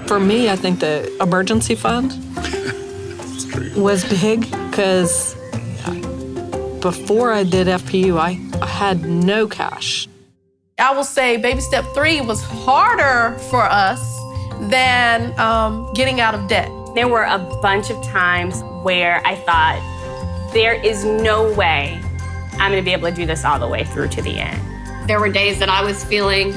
For me, I think the emergency fund was big because before I did FPU, I had no cash. I will say baby step 3 was harder for us than getting out of debt. There were a bunch of times where I thought, there is no way I'm gonna be able to do this all the way through to the end. There were days that I was feeling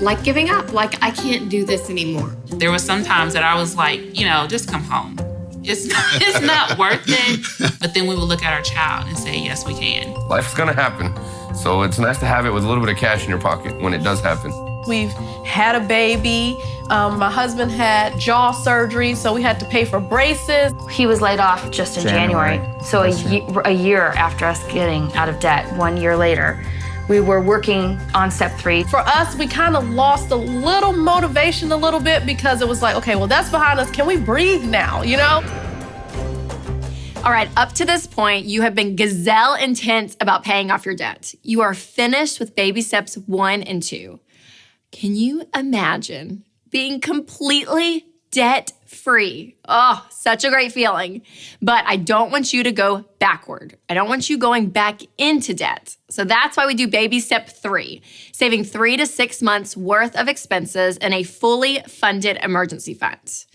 like giving up, like I can't do this anymore. There were some times that I was like, just come home. It's not worth it. But then we would look at our child and say, yes, we can. Life's gonna happen. So it's nice to have it with a little bit of cash in your pocket when it does happen. We've had a baby. My husband had jaw surgery, so we had to pay for braces. He was laid off just in January. So a year after us getting out of debt, 1 year later, we were working on step 3. For us, we kind of lost a little motivation a little bit because it was like, okay, well, that's behind us. Can we breathe now, All right, up to this point, you have been gazelle intense about paying off your debt. You are finished with baby steps 1 and 2. Can you imagine being completely debt-free? Oh, such a great feeling. But I don't want you to go backward. I don't want you going back into debt. So that's why we do baby step 3, saving 3 to 6 months worth of expenses in a fully funded emergency fund.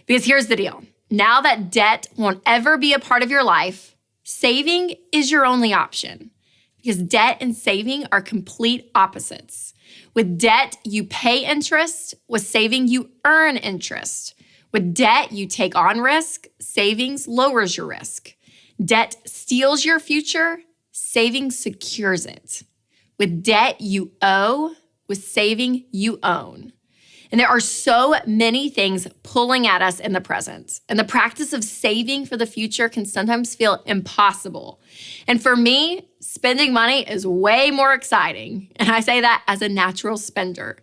Because here's the deal. Now that debt won't ever be a part of your life, saving is your only option. Because debt and saving are complete opposites. With debt, you pay interest. With saving, you earn interest. With debt, you take on risk. Savings lowers your risk. Debt steals your future. Savings secures it. With debt, you owe. With saving, you own. And there are so many things pulling at us in the present. And the practice of saving for the future can sometimes feel impossible. And for me, spending money is way more exciting. And I say that as a natural spender.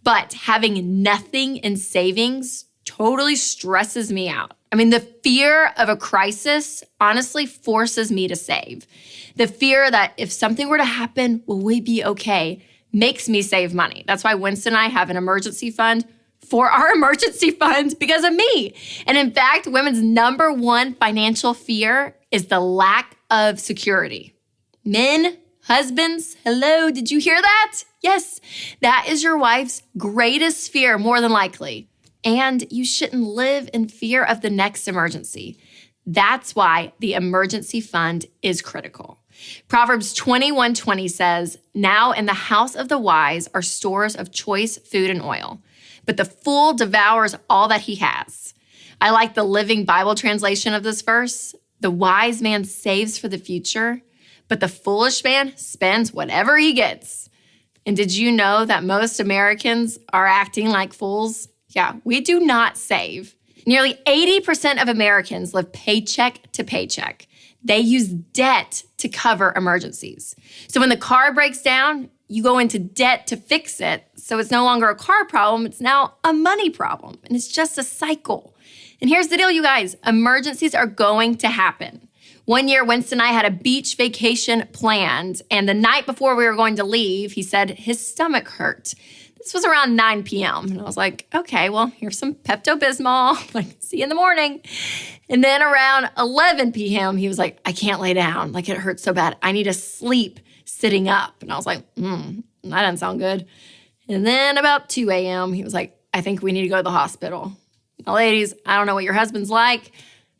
But having nothing in savings totally stresses me out. I mean, the fear of a crisis honestly forces me to save. The fear that if something were to happen, will we be okay, makes me save money. That's why Winston and I have an emergency fund for our emergency fund because of me. And in fact, women's number 1 financial fear is the lack of security. Men, husbands, hello, did you hear that? Yes, that is your wife's greatest fear, more than likely. And you shouldn't live in fear of the next emergency. That's why the emergency fund is critical. Proverbs 21:20 says, "Now in the house of the wise are stores of choice food and oil, but the fool devours all that he has." I like the Living Bible translation of this verse. The wise man saves for the future, but the foolish man spends whatever he gets. And did you know that most Americans are acting like fools? Yeah, we do not save. Nearly 80% of Americans live paycheck to paycheck. They use debt to cover emergencies. So when the car breaks down, you go into debt to fix it. So it's no longer a car problem, it's now a money problem. And it's just a cycle. And here's the deal, you guys. Emergencies are going to happen. 1 year, Winston and I had a beach vacation planned. And the night before we were going to leave, he said his stomach hurt. This was around 9 p.m. And I was like, okay, well, here's some Pepto-Bismol. Like, see you in the morning. And then around 11 p.m., he was like, I can't lay down. Like, it hurts so bad. I need to sleep sitting up. And I was like, that doesn't sound good. And then about 2 a.m., he was like, I think we need to go to the hospital. Now, ladies, I don't know what your husband's like,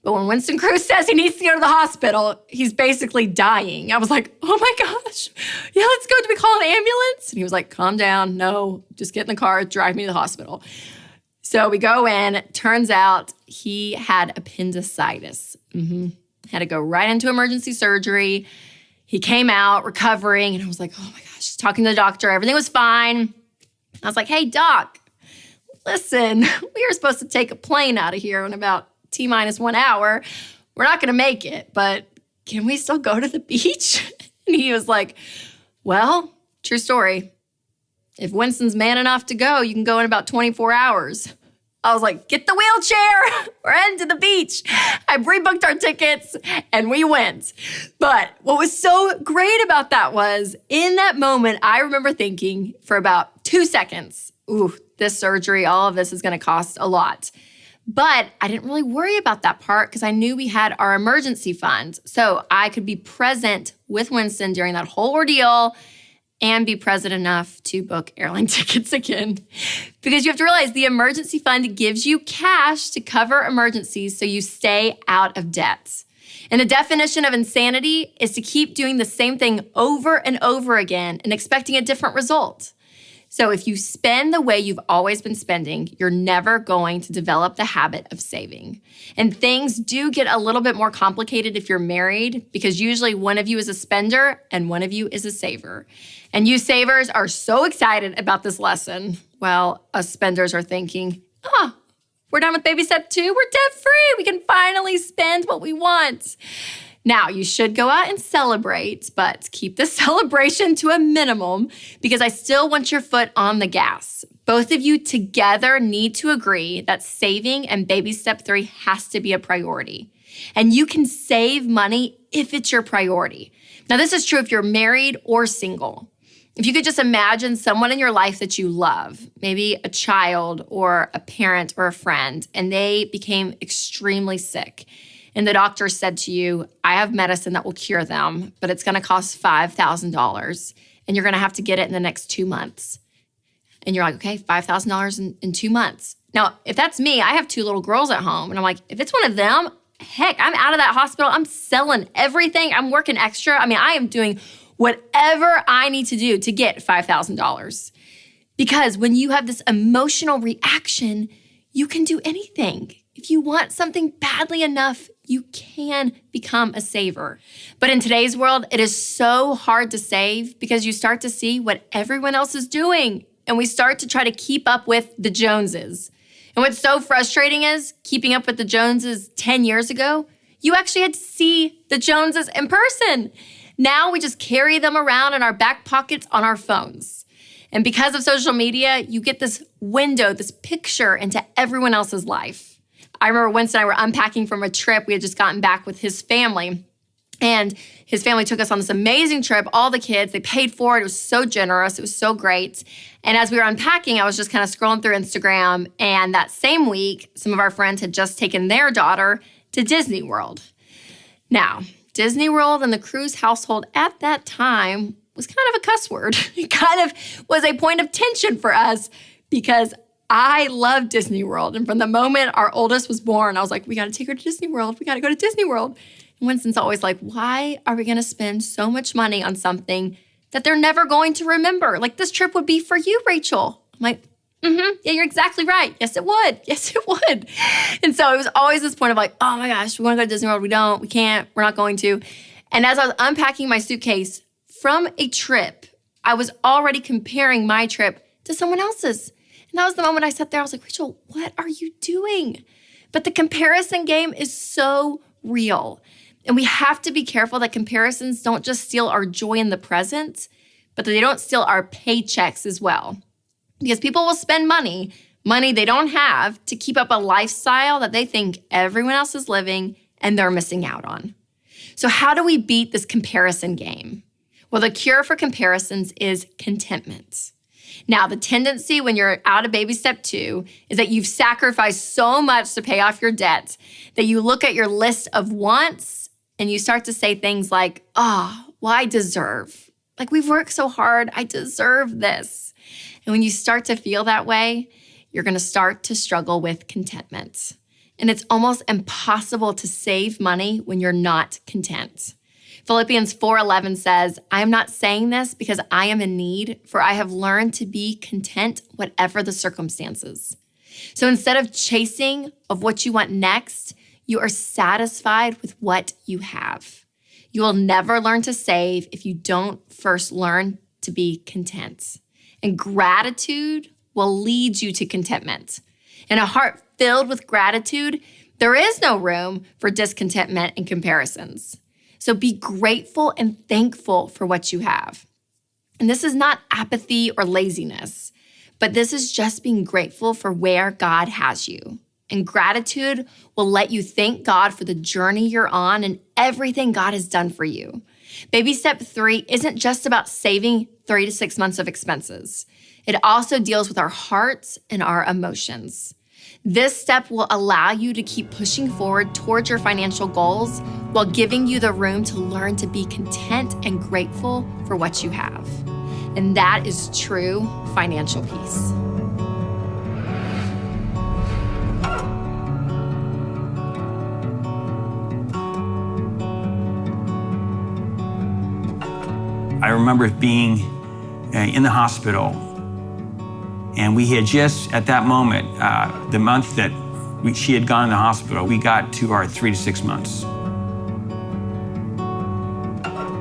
but when Winston Cruz says he needs to go to the hospital, he's basically dying. I was like, oh my gosh, yeah, let's go. Do we call an ambulance? And he was like, calm down. No, just get in the car, drive me to the hospital. So we go in. Turns out he had appendicitis. Had to go right into emergency surgery. He came out recovering, and I was like, oh my gosh, talking to the doctor. Everything was fine. I was like, hey, doc, listen, we were supposed to take a plane out of here in about T-minus 1 hour. We're not going to make it, but can we still go to the beach? And he was like, well, true story. If Winston's man enough to go, you can go in about 24 hours. I was like, get the wheelchair. We're heading to the beach. I pre-booked our tickets and we went. But what was so great about that was in that moment, I remember thinking for about 2 seconds, ooh, this surgery, all of this is going to cost a lot. But I didn't really worry about that part because I knew we had our emergency fund. So I could be present with Winston during that whole ordeal and be present enough to book airline tickets again. Because you have to realize the emergency fund gives you cash to cover emergencies so you stay out of debt. And the definition of insanity is to keep doing the same thing over and over again and expecting a different result. So if you spend the way you've always been spending, you're never going to develop the habit of saving. And things do get a little bit more complicated if you're married because usually one of you is a spender and one of you is a saver. And you savers are so excited about this lesson. Well, us spenders are thinking, we're done with baby step 2. We're debt-free. We can finally spend what we want. Now, you should go out and celebrate, but keep the celebration to a minimum because I still want your foot on the gas. Both of you together need to agree that saving and baby step 3 has to be a priority. And you can save money if it's your priority. Now, this is true if you're married or single. If you could just imagine someone in your life that you love, maybe a child or a parent or a friend, and they became extremely sick. And the doctor said to you, I have medicine that will cure them, but it's going to cost $5,000 and you're going to have to get it in the next 2 months. And you're like, okay, $5,000 in 2 months. Now, if that's me, I have 2 little girls at home. And I'm like, if it's one of them, heck, I'm out of that hospital. I'm selling everything. I'm working extra. I mean, I am doing whatever I need to do to get $5,000. Because when you have this emotional reaction, you can do anything. If you want something badly enough, you can become a saver. But in today's world, it is so hard to save because you start to see what everyone else is doing. And we start to try to keep up with the Joneses. And what's so frustrating is keeping up with the Joneses 10 years ago, you actually had to see the Joneses in person. Now we just carry them around in our back pockets on our phones. And because of social media, you get this window, this picture into everyone else's life. I remember Winston and I were unpacking from a trip. We had just gotten back with his family. And his family took us on this amazing trip, all the kids. They paid for it. It was so generous. It was so great. And as we were unpacking, I was just kind of scrolling through Instagram. And that same week, some of our friends had just taken their daughter to Disney World. Now, Disney World and the Cruz household at that time was kind of a cuss word. It kind of was a point of tension for us because I love Disney World. And from the moment our oldest was born, I was like, we got to take her to Disney World. We got to go to Disney World. And Winston's always like, why are we going to spend so much money on something that they're never going to remember? Like, this trip would be for you, Rachel. I'm like, yeah, you're exactly right. Yes, it would. Yes, it would. And so it was always this point of like, oh my gosh, we want to go to Disney World. We can't, we're not going to. And as I was unpacking my suitcase from a trip, I was already comparing my trip to someone else's. And that was the moment I sat there. I was like, Rachel, what are you doing? But the comparison game is so real. And we have to be careful that comparisons don't just steal our joy in the present, but that they don't steal our paychecks as well. Because people will spend money they don't have to keep up a lifestyle that they think everyone else is living and they're missing out on. So how do we beat this comparison game? Well, the cure for comparisons is contentment. Now, the tendency when you're out of baby step 2 is that you've sacrificed so much to pay off your debt that you look at your list of wants and you start to say things like, I deserve. Like, we've worked so hard. I deserve this. And when you start to feel that way, you're going to start to struggle with contentment. And it's almost impossible to save money when you're not content. Philippians 4:11 says, I am not saying this because I am in need, for I have learned to be content whatever the circumstances. So instead of chasing of what you want next, you are satisfied with what you have. You will never learn to save if you don't first learn to be content. And gratitude will lead you to contentment. In a heart filled with gratitude, there is no room for discontentment and comparisons. So be grateful and thankful for what you have. And this is not apathy or laziness, but this is just being grateful for where God has you And gratitude will let you thank God for the journey you're on and everything God has done for you. Baby step 3 isn't just about saving 3 to 6 months of expenses. It also deals with our hearts and our emotions. This step will allow you to keep pushing forward towards your financial goals while giving you the room to learn to be content and grateful for what you have. And that is true financial peace. I remember being in the hospital, and we had just, at that moment, the month that she had gone in the hospital, we got to our 3 to 6 months.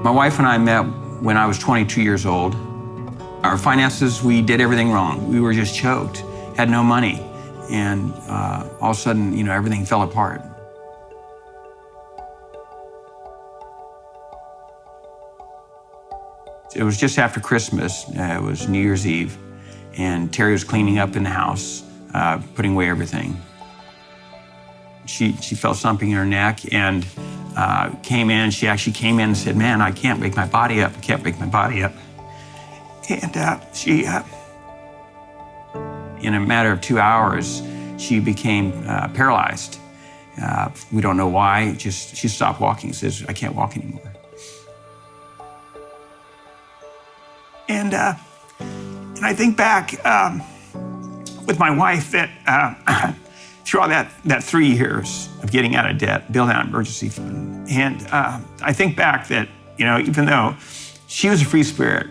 My wife and I met when I was 22 years old. Our finances, we did everything wrong. We were just choked, had no money, and all of a sudden, everything fell apart. It was just after Christmas. It was New Year's Eve, and Terry was cleaning up in the house, putting away everything. She felt something in her neck and came in. She actually came in and said, "Man, I can't wake my body up. I can't wake my body up." And she, in a matter of 2 hours, she became paralyzed. We don't know why. She stopped walking. Says, "I can't walk anymore." And I think back with my wife that through all that 3 years of getting out of debt, building an emergency fund. And I think back that, even though she was a free spirit,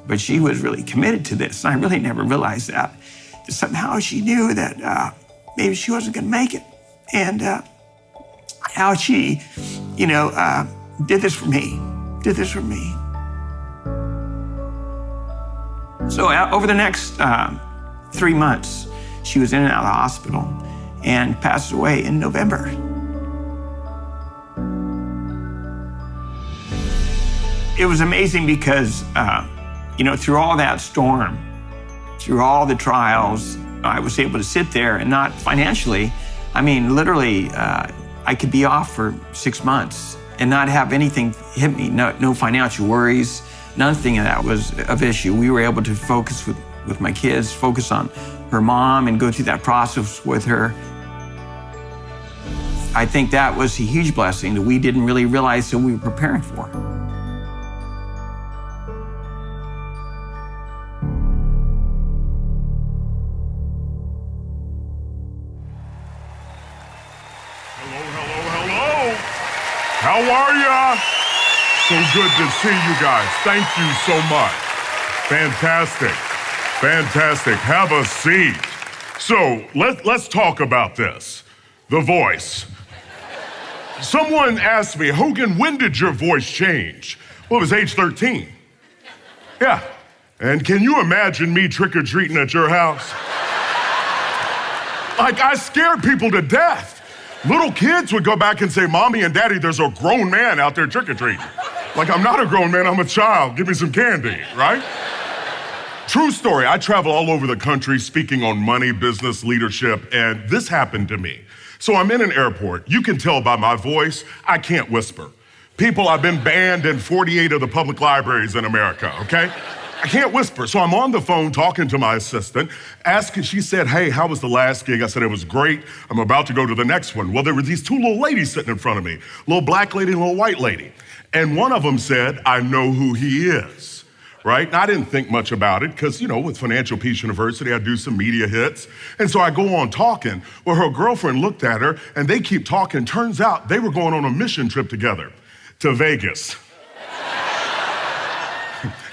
but she was really committed to this. And I really never realized that somehow she knew that maybe she wasn't going to make it. And how she, did this for me. So over the next 3 months, she was in and out of the hospital and passed away in November. It was amazing because, through all that storm, through all the trials, I was able to sit there and not financially. I mean, literally, I could be off for 6 months and not have anything hit me, no financial worries. Nothing of that was of issue. We were able to focus with my kids, focus on her mom and go through that process with her. I think that was a huge blessing that we didn't really realize that we were preparing for. Hello. How are ya? So good to see you guys. Thank you so much. Fantastic. Have a seat. So let's talk about this. The voice. Someone asked me, "Hogan, when did your voice change?" Well, it was age 13. Yeah. And can you imagine me trick-or-treating at your house? Like, I scared people to death. Little kids would go back and say, "Mommy and Daddy, there's a grown man out there trick-or-treating." Like, I'm not a grown man, I'm a child. Give me some candy, right? True story, I travel all over the country speaking on money, business, leadership, and this happened to me. So I'm in an airport. You can tell by my voice, I can't whisper. People, I've been banned in 48 of the public libraries in America, okay? I can't whisper. So I'm on the phone talking to my assistant, she said, "Hey, how was the last gig?" I said, "It was great. I'm about to go to the next one." Well, there were these 2 little ladies sitting in front of me, a little black lady and a little white lady. And one of them said, "I know who he is," right? And I didn't think much about it because, with Financial Peace University, I do some media hits. And so I go on talking. Well, her girlfriend looked at her and they keep talking. Turns out they were going on a mission trip together to Vegas.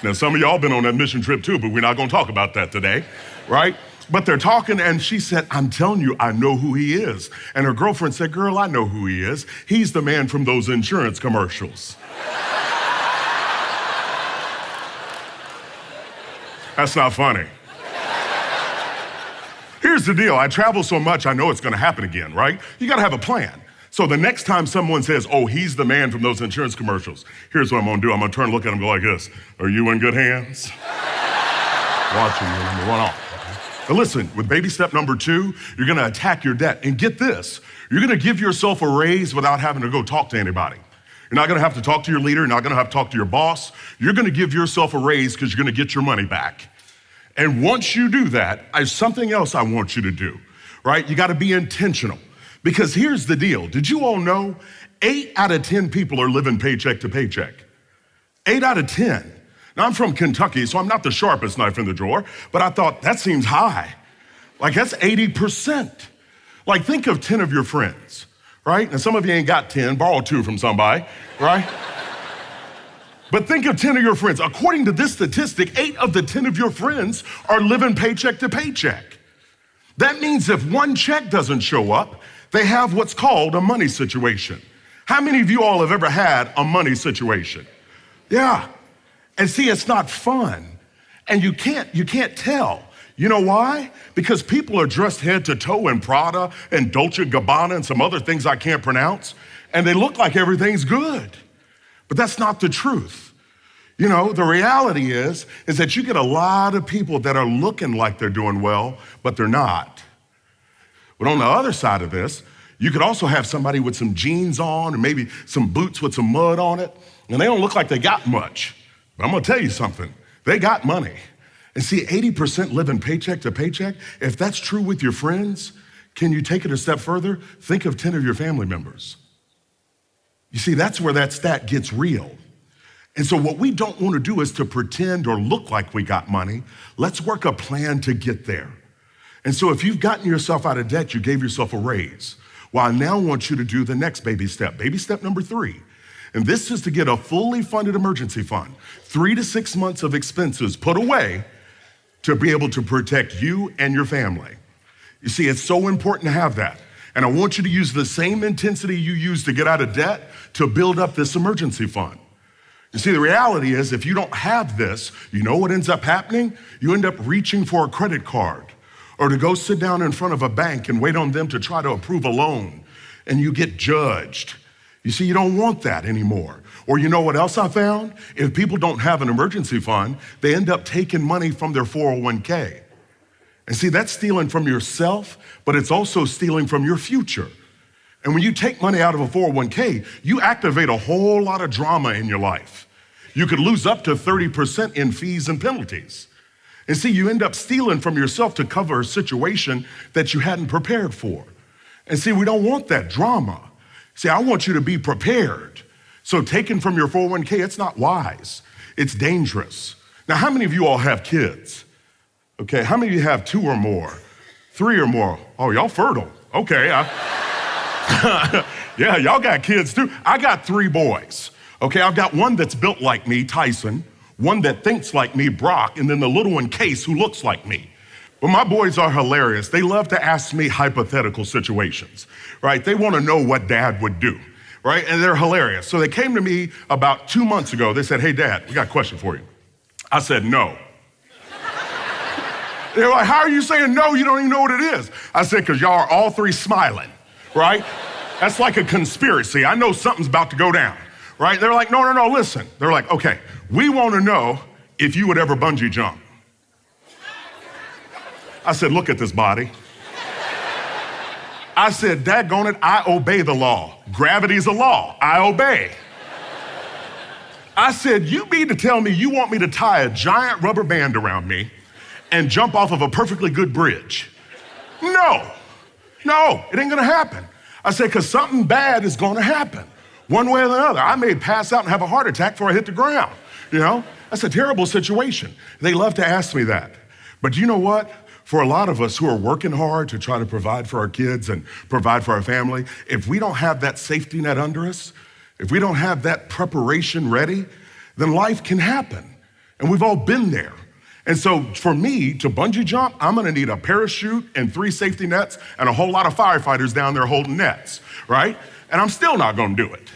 Now, some of y'all been on that mission trip too, but we're not gonna talk about that today, right? But they're talking and she said, "I'm telling you, I know who he is." And her girlfriend said, "Girl, I know who he is. He's the man from those insurance commercials." That's not funny. Here's the deal. I travel so much, I know it's gonna happen again, right? You gotta have a plan. So the next time someone says, "Oh, he's the man from those insurance commercials," here's what I'm gonna do. I'm gonna turn and look at him and go like this. "Are you in good hands?" Watching you, I'm gonna run off. Now listen, with baby step number 2, you're gonna attack your debt. And get this, you're gonna give yourself a raise without having to go talk to anybody. You're not gonna have to talk to your leader, you're not gonna have to talk to your boss. You're gonna give yourself a raise because you're gonna get your money back. And once you do that, there's something else I want you to do, right? You gotta be intentional. Because here's the deal. Did you all know 8 out of 10 people are living paycheck to paycheck? 8 out of 10. Now, I'm from Kentucky, so I'm not the sharpest knife in the drawer, but I thought that seems high. Like, that's 80%. Like, think of 10 of your friends, right? And some of you ain't got 10, borrow 2 from somebody, right? But think of 10 of your friends. According to this statistic, 8 of the 10 of your friends are living paycheck to paycheck. That means if one check doesn't show up, they have what's called a money situation. How many of you all have ever had a money situation? Yeah. And see, it's not fun. And you can't tell. You know why? Because people are dressed head to toe in Prada and Dolce & Gabbana and some other things I can't pronounce, and they look like everything's good. But that's not the truth. You know, the reality is that you get a lot of people that are looking like they're doing well, but they're not. But on the other side of this, you could also have somebody with some jeans on and maybe some boots with some mud on it, and they don't look like they got much. But I'm gonna tell you something, they got money. And see, 80% living paycheck to paycheck, if that's true with your friends, can you take it a step further? Think of 10 of your family members. You see, that's where that stat gets real. And so what we don't wanna do is to pretend or look like we got money. Let's work a plan to get there. And so if you've gotten yourself out of debt, you gave yourself a raise. Well, I now want you to do the next baby step number 3. And this is to get a fully funded emergency fund, 3 to 6 months of expenses put away to be able to protect you and your family. You see, it's so important to have that. And I want you to use the same intensity you used to get out of debt to build up this emergency fund. You see, the reality is if you don't have this, you know what ends up happening? You end up reaching for a credit card or to go sit down in front of a bank and wait on them to try to approve a loan, and you get judged. You see, you don't want that anymore. Or you know what else I found? If people don't have an emergency fund, they end up taking money from their 401k. And see, that's stealing from yourself, but it's also stealing from your future. And when you take money out of a 401k, you activate a whole lot of drama in your life. You could lose up to 30% in fees and penalties. And see, you end up stealing from yourself to cover a situation that you hadn't prepared for. And see, we don't want that drama. See, I want you to be prepared. So taking from your 401k, it's not wise. It's dangerous. Now, how many of you all have kids? Okay, how many of you have 2 or more? 3 or more? Oh, y'all fertile. Okay. Yeah, y'all got kids too. I got 3 boys. Okay, I've got one that's built like me, Tyson, one that thinks like me, Brock, and then the little one, Case, who looks like me. But my boys are hilarious. They love to ask me hypothetical situations, right? They want to know what dad would do, right? And they're hilarious. So they came to me about 2 months ago. They said, hey, Dad, we got a question for you. I said, no. They're like, how are you saying no? You don't even know what it is. I said, because y'all are all 3 smiling, right? That's like a conspiracy. I know something's about to go down, right? They're like, no, listen. They're like, okay, we want to know if you would ever bungee jump. I said, look at this body. I said, daggone it, I obey the law. Gravity's a law. I obey. I said, you mean to tell me you want me to tie a giant rubber band around me and jump off of a perfectly good bridge? No, it ain't gonna happen. I said, because something bad is gonna happen, one way or the other. I may pass out and have a heart attack before I hit the ground, you know? That's a terrible situation. They love to ask me that. But you know what? For a lot of us who are working hard to try to provide for our kids and provide for our family, if we don't have that safety net under us, if we don't have that preparation ready, then life can happen. And we've all been there. And so for me to bungee jump, I'm gonna need a parachute and 3 safety nets and a whole lot of firefighters down there holding nets, right? And I'm still not gonna do it.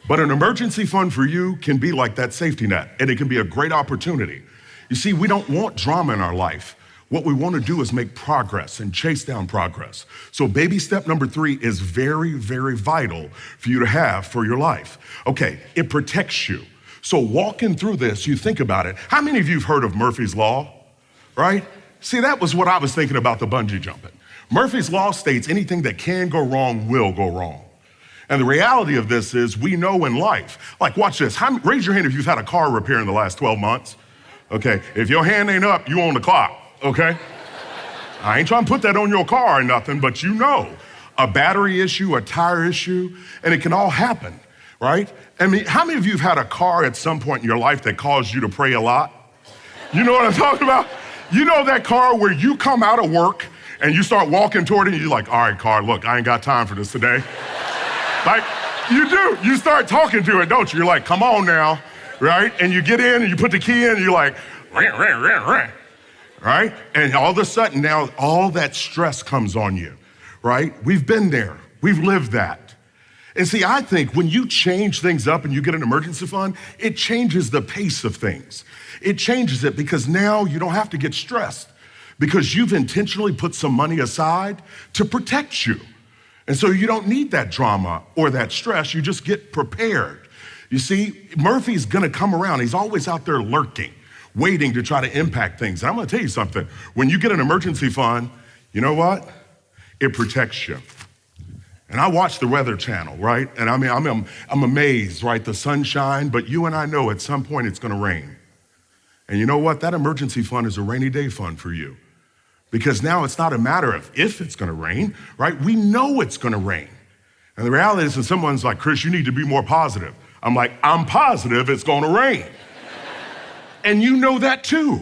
But an emergency fund for you can be like that safety net, and it can be a great opportunity. You see, we don't want drama in our life. What we want to do is make progress and chase down progress. So baby step number 3 is very, very vital for you to have for your life. Okay, it protects you. So walking through this, you think about it. How many of you have heard of Murphy's Law, right? See, that was what I was thinking about the bungee jumping. Murphy's Law states anything that can go wrong will go wrong. And the reality of this is we know in life, like watch this, raise your hand if you've had a car repair in the last 12 months. Okay, if your hand ain't up, you on the clock, okay? I ain't trying to put that on your car or nothing, but you know, a battery issue, a tire issue, and it can all happen, right? I mean, how many of you have had a car at some point in your life that caused you to pray a lot? You know what I'm talking about? You know that car where you come out of work and you start walking toward it and you're like, all right, car, look, I ain't got time for this today. Like, you do. You start talking to it, don't you? You're like, come on now, right? And you get in and you put the key in and you're like, ring, ring, ring, ring, right? And all of a sudden now all that stress comes on you, right? We've been there. We've lived that. And see, I think when you change things up and you get an emergency fund, it changes the pace of things. It changes it because now you don't have to get stressed because you've intentionally put some money aside to protect you. And so you don't need that drama or that stress. You just get prepared. You see, Murphy's gonna come around. He's always out there lurking, waiting to try to impact things. And I'm gonna tell you something. When you get an emergency fund, you know what? It protects you. And I watch the Weather Channel, right? And I mean, I'm amazed, right? The sunshine, but you and I know at some point it's gonna rain. And you know what? That emergency fund is a rainy day fund for you. Because now it's not a matter of if it's gonna rain, right? We know it's gonna rain. And the reality is, when someone's like, Chris, you need to be more positive. I'm like, I'm positive it's gonna rain. And you know that too.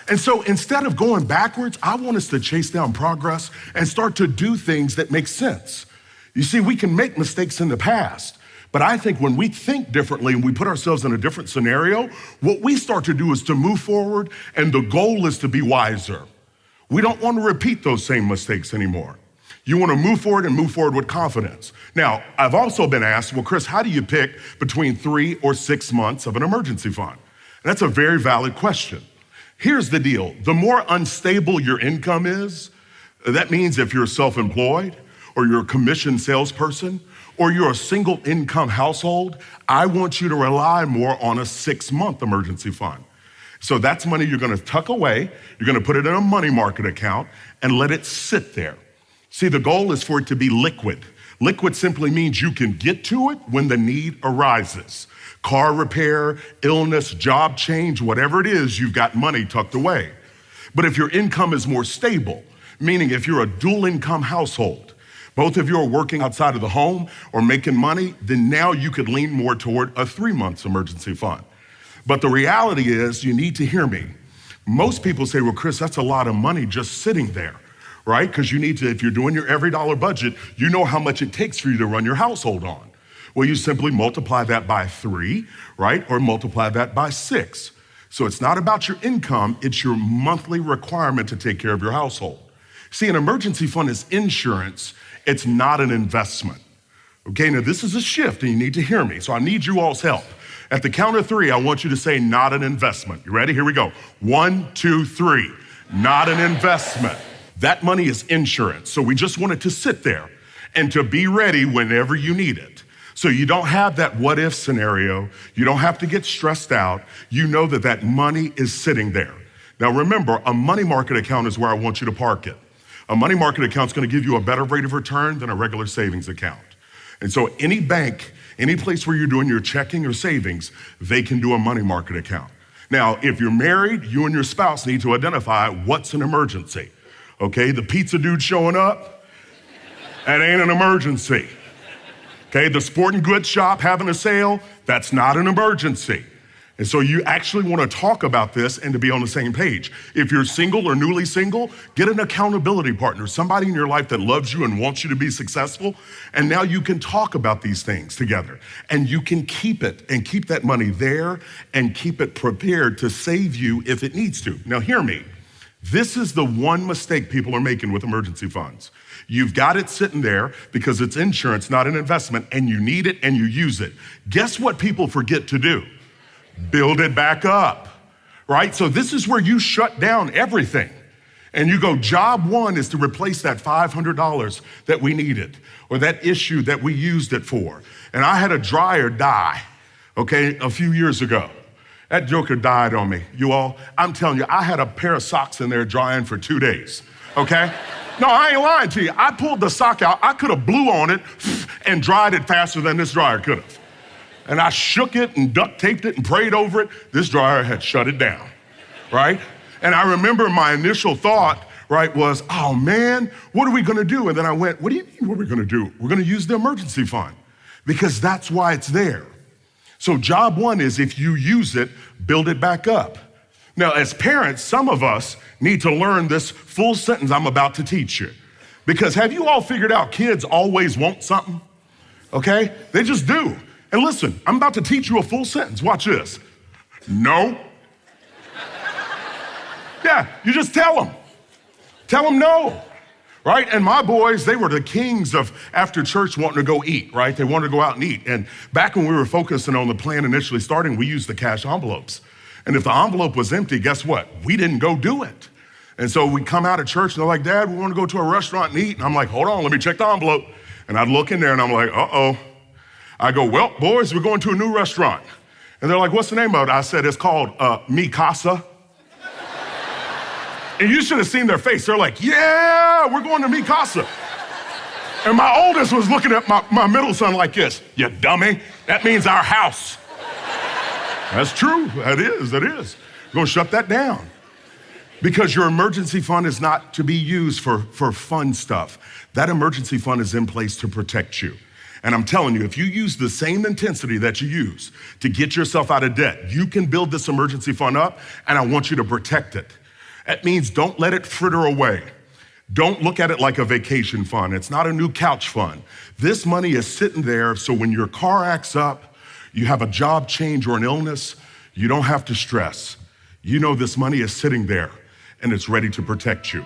And so instead of going backwards, I want us to chase down progress and start to do things that make sense. You see, we can make mistakes in the past, but I think when we think differently and we put ourselves in a different scenario, what we start to do is to move forward, and the goal is to be wiser. We don't want to repeat those same mistakes anymore. You want to move forward and move forward with confidence. Now, I've also been asked, well, Chris, how do you pick between 3 or 6 months of an emergency fund? And that's a very valid question. Here's the deal. The more unstable your income is, that means if you're self-employed or you're a commissioned salesperson or you're a single income household, I want you to rely more on a 6-month emergency fund. So that's money you're gonna tuck away, you're gonna put it in a money market account and let it sit there. See, the goal is for it to be liquid. Liquid simply means you can get to it when the need arises. Car repair, illness, job change, whatever it is, you've got money tucked away. But if your income is more stable, meaning if you're a dual income household, both of you are working outside of the home or making money, then now you could lean more toward a 3-month emergency fund. But the reality is, you need to hear me. Most people say, well, Chris, that's a lot of money just sitting there, right? Because you need to, if you're doing your every dollar budget, you know how much it takes for you to run your household on. Well, you simply multiply that by 3, right? Or multiply that by 6. So it's not about your income, it's your monthly requirement to take care of your household. See, an emergency fund is insurance, it's not an investment. Okay, now this is a shift and you need to hear me, so I need you all's help. At the count of 3, I want you to say, not an investment. You ready? Here we go. 1, 2, 3. Not an investment. That money is insurance. So we just want it to sit there and to be ready whenever you need it. So you don't have that what if scenario. You don't have to get stressed out. You know that that money is sitting there. Now remember, a money market account is where I want you to park it. A money market account is going to give you a better rate of return than a regular savings account. And so any bank, any place where you're doing your checking or savings, they can do a money market account. Now, if you're married, you and your spouse need to identify what's an emergency. Okay, the pizza dude showing up, that ain't an emergency. Okay, the sporting goods shop having a sale, that's not an emergency. And so you actually want to talk about this and to be on the same page. If you're single or newly single, get an accountability partner, somebody in your life that loves you and wants you to be successful. And now you can talk about these things together and you can keep it and keep that money there and keep it prepared to save you if it needs to. Now hear me. This is the one mistake people are making with emergency funds. You've got it sitting there because it's insurance, not an investment, and you need it and you use it. Guess what people forget to do? Build it back up, right? So this is where you shut down everything. And you go, job 1 is to replace that $500 that we needed or that issue that we used it for. And I had a dryer die, okay, a few years ago. That joker died on me, you all. I'm telling you, I had a pair of socks in there drying for 2 days, okay? No, I ain't lying to you. I pulled the sock out. I could have blew on it and dried it faster than this dryer could have. And I shook it and duct taped it and prayed over it. This dryer had shut it down, right? And I remember my initial thought, right, was, oh man, what are we gonna do? And then I went, what do you mean what are we gonna do? We're gonna use the emergency fund because that's why it's there. So job one is if you use it, build it back up. Now, as parents, some of us need to learn this full sentence I'm about to teach you. Because have you all figured out kids always want something? Okay? They just do. And listen, I'm about to teach you a full sentence. Watch this. No. Yeah, you just tell them. Tell them no. Right? And my boys, they were the kings of after church wanting to go eat, right? They wanted to go out and eat. And back when we were focusing on the plan initially starting, we used the cash envelopes. And if the envelope was empty, guess what? We didn't go do it. And so we come out of church and they're like, Dad, we want to go to a restaurant and eat. And I'm like, hold on, let me check the envelope. And I'd look in there and I'm like, uh-oh. I go, well, boys, we're going to a new restaurant. And they're like, what's the name of it? I said, it's called Mi Casa. And you should have seen their face. They're like, yeah, we're going to Mi Casa. And my oldest was looking at my middle son like this. You dummy, that means our house. That's true, that is. We're gonna shut that down. Because your emergency fund is not to be used for fun stuff. That emergency fund is in place to protect you. And I'm telling you, if you use the same intensity that you use to get yourself out of debt, you can build this emergency fund up, and I want you to protect it. That means don't let it fritter away. Don't look at it like a vacation fund. It's not a new couch fund. This money is sitting there so when your car acts up, you have a job change or an illness, you don't have to stress. You know this money is sitting there and it's ready to protect you.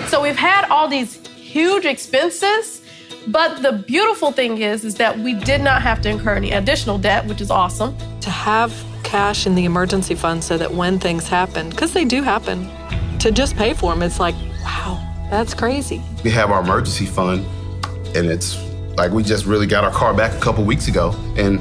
So we've had all these huge expenses, but the beautiful thing is that we did not have to incur any additional debt, which is awesome. To have cash in the emergency fund so that when things happen, because they do happen, to just pay for them, it's like, wow, that's crazy. We have our emergency fund, and it's like we just really got our car back a couple weeks ago, and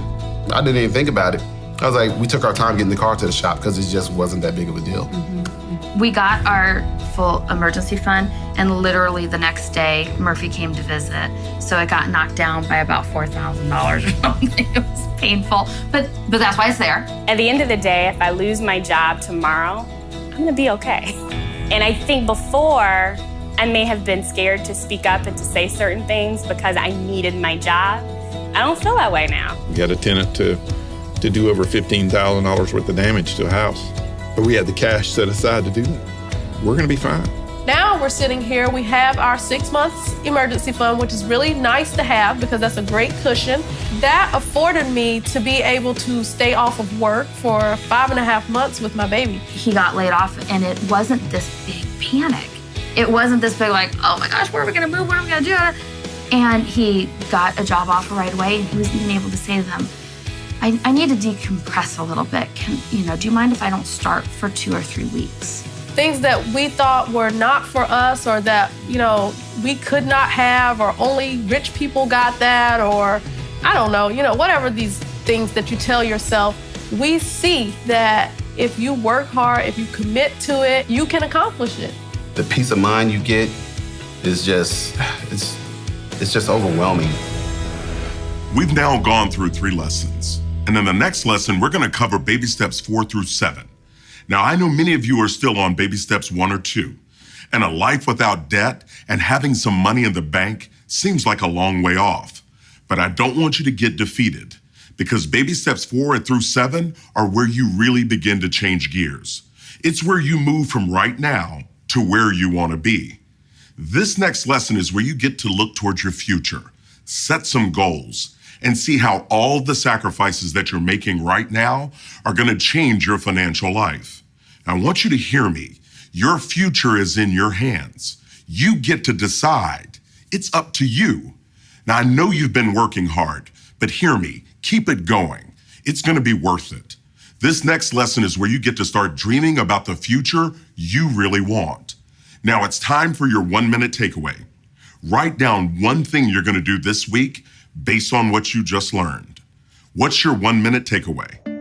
I didn't even think about it. I was like, we took our time getting the car to the shop because it just wasn't that big of a deal. Mm-hmm. We got our full emergency fund, and literally the next day, Murphy came to visit. So it got knocked down by about $4,000 or something. It was painful, but that's why it's there. At the end of the day, if I lose my job tomorrow, I'm gonna be okay. And I think before, I may have been scared to speak up and to say certain things because I needed my job. I don't feel that way now. We got a tenant to do over $15,000 worth of damage to a house. But we had the cash set aside to do that. We're gonna be fine. Now we're sitting here, we have our 6 months emergency fund, which is really nice to have because that's a great cushion. That afforded me to be able to stay off of work for 5.5 months with my baby. He got laid off, and it wasn't this big panic. It wasn't this big like, oh my gosh, where are we gonna move? What are we gonna do? And he got a job offer right away, and he was even able to say to them, I need to decompress a little bit. Do you mind if I don't start for 2 or 3 weeks? Things that we thought were not for us or that, we could not have or only rich people got that or, I don't know, whatever these things that you tell yourself, we see that if you work hard, if you commit to it, you can accomplish it. The peace of mind you get is just, it's just overwhelming. We've now gone through 3 lessons. And in the next lesson, we're gonna cover baby steps 4 through 7. Now, I know many of you are still on baby steps 1 or 2, and a life without debt and having some money in the bank seems like a long way off. But I don't want you to get defeated because baby steps 4 through 7 are where you really begin to change gears. It's where you move from right now to where you wanna be. This next lesson is where you get to look towards your future, set some goals, and see how all the sacrifices that you're making right now are gonna change your financial life. I want you to hear me. Your future is in your hands. You get to decide. It's up to you. Now, I know you've been working hard, but hear me, keep it going. It's gonna be worth it. This next lesson is where you get to start dreaming about the future you really want. Now it's time for your 1-minute takeaway. Write down one thing you're going to do this week based on what you just learned. What's your 1-minute takeaway?